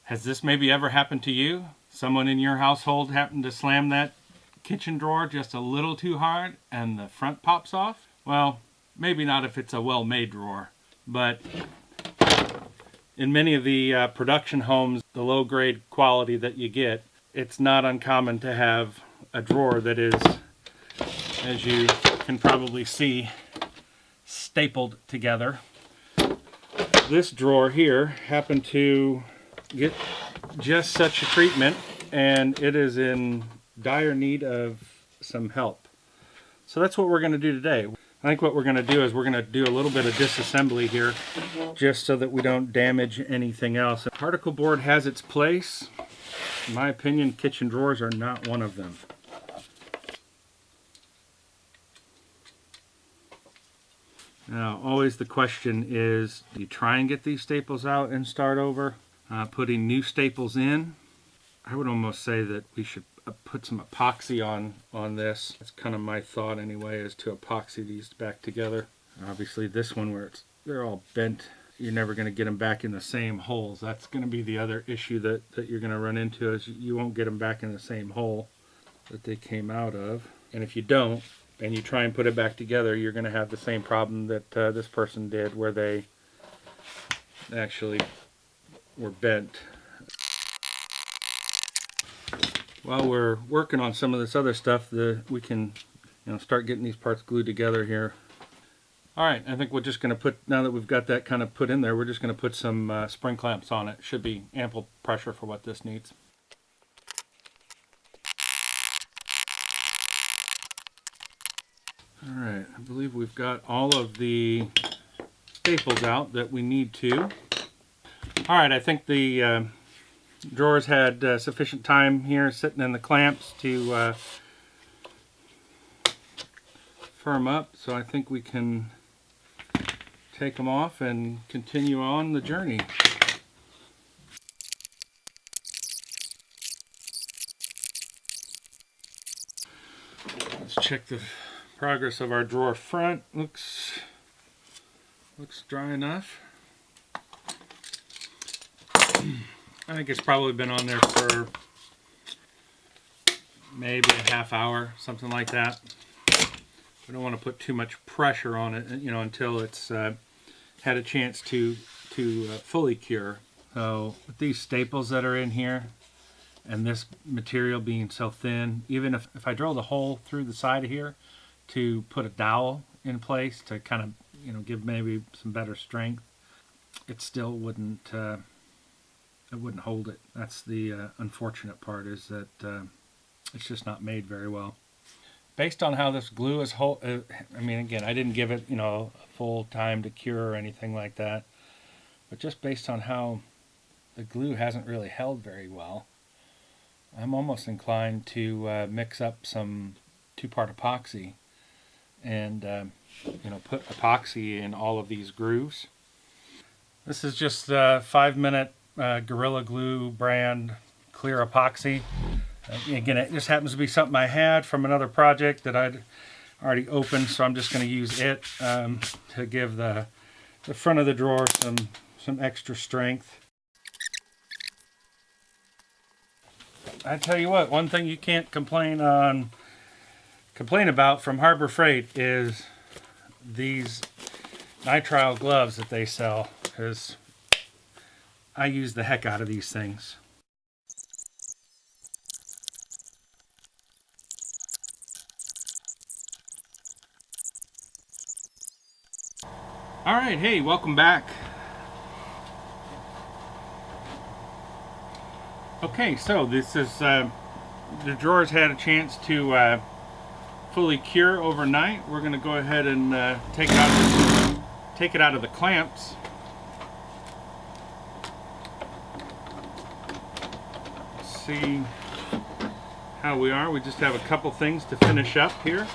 Has this maybe ever happened to you? Someone in your household happened to slam that kitchen drawer just a little too hard and the front pops off? Well, maybe not if it's a well-made drawer, but in many of the production homes, the low-grade quality that you get, it's not uncommon to have a drawer that is, as you can probably see, stapled together. This drawer here happened to get just such a treatment, and it is in dire need of some help. So that's what we're going to do today. I think what we're going to do is we're going to do a little bit of disassembly here just so that we don't damage anything else. Particle board has its place. In my opinion, kitchen drawers are not one of them. Now, always the question is, do you try and get these staples out and start over? Putting new staples in, I would almost say that we should put some epoxy on this. That's kind of my thought anyway, is to epoxy these back together. Obviously this one where they're all bent, you're never going to get them back in the same holes. That's going to be the other issue that you're going to run into, is you won't get them back in the same hole that they came out of. And if you don't, and you try and put it back together, you're going to have the same problem that this person did, where they actually were bent. While we're working on some of this other stuff, we can start getting these parts glued together here. Alright, I think we're just going to put, now that we've got that kind of put in there, we're just going to put some spring clamps on it. Should be ample pressure for what this needs. Alright, I believe we've got all of the staples out that we need to. Alright, I think the drawers had sufficient time here sitting in the clamps to firm up, so I think we can take them off and continue on the journey. Let's check the progress of our drawer front. Looks dry enough. I think it's probably been on there for maybe a half hour, something like that. We don't want to put too much pressure on it, until it's had a chance to fully cure. So with these staples that are in here, and this material being so thin, even if I drilled a hole through the side of here to put a dowel in place to kind of give maybe some better strength, it still wouldn't hold it. That's the unfortunate part, is that it's just not made very well. Based on how this glue is again, I didn't give it a full time to cure or anything like that, but just based on how the glue hasn't really held very well, I'm almost inclined to mix up some 2-part epoxy and put epoxy in all of these grooves. This is just 5-minute Gorilla Glue brand clear epoxy. Again, it just happens to be something I had from another project that I'd already opened, so I'm just going to use it to give the front of the drawer some extra strength. I tell you what, one thing you can't complain about from Harbor Freight is these nitrile gloves that they sell, because I use the heck out of these things. Alright, hey, welcome back. Okay, so this is the drawers had a chance to fully cure overnight. We're going to go ahead and take it out of the clamps. Let's see how we are. We just have a couple things to finish up here.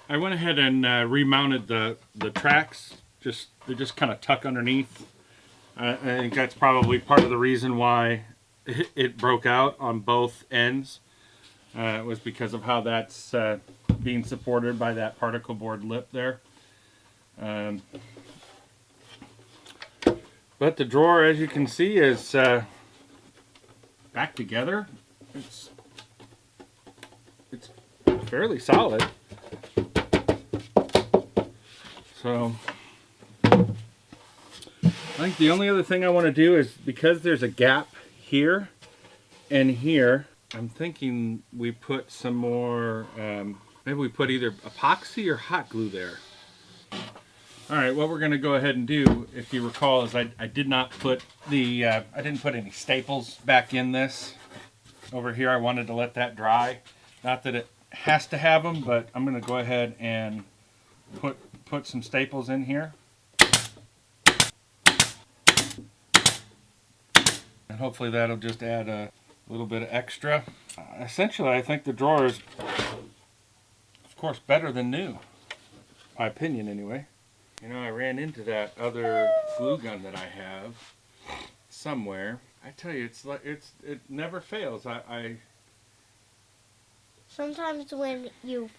I went ahead and remounted the tracks. They just kind of tuck underneath. I think that's probably part of the reason why it broke out on both ends. It was because of how that's being supported by that particle board lip there. But the drawer, as you can see, is back together. It's fairly solid. So I think the only other thing I want to do is, because there's a gap here and here, I'm thinking we put some more, maybe we put either epoxy or hot glue there. Alright, what we're going to go ahead and do, if you recall, is I did not put the, I didn't put any staples back in this. Over here I wanted to let that dry. Not that it has to have them, but I'm going to go ahead and put some staples in here. And hopefully that'll just add a little bit of extra. Essentially, I think the drawer is, of course, better than new. My opinion, anyway. You know, I ran into that other glue gun that I have somewhere. I tell you, it never fails. Sometimes when you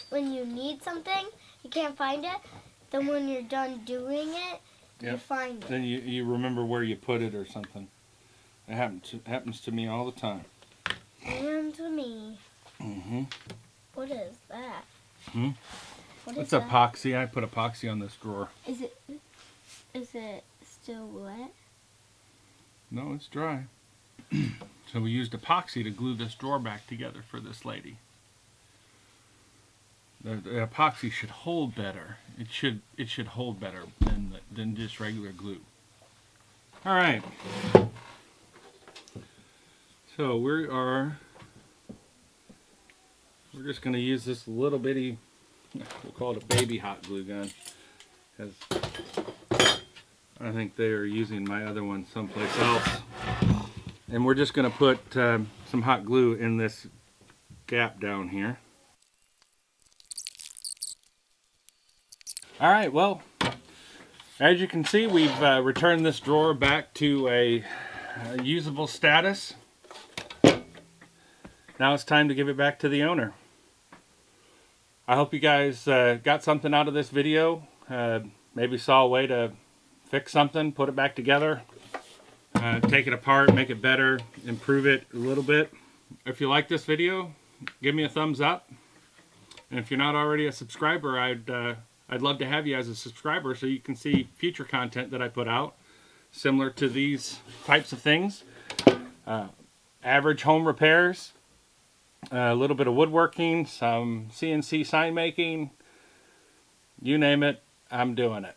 when you need something, you can't find it. Then when you're done doing it, yep, you find it. Then you remember where you put it or something. It happens to me all the time. And to me. Mm-hmm. What is that? Hmm? What is It's that? epoxy. I put epoxy on this drawer. Is it still wet? No, it's dry. So we used epoxy to glue this drawer back together for this lady. The epoxy should hold better. It should hold better than just regular glue. All right. So we're just going to use this little bitty, we'll call it a baby hot glue gun, because I think they are using my other one someplace else. And we're just going to put some hot glue in this gap down here. All right, well, as you can see, we've returned this drawer back to a usable status. Now it's time to give it back to the owner. I hope you guys got something out of this video. Maybe saw a way to fix something, put it back together, take it apart, make it better, improve it a little bit. If you like this video, give me a thumbs up. And if you're not already a subscriber, I'd love to have you as a subscriber so you can see future content that I put out similar to these types of things. Average home repairs, a little bit of woodworking, some CNC sign making, you name it, I'm doing it.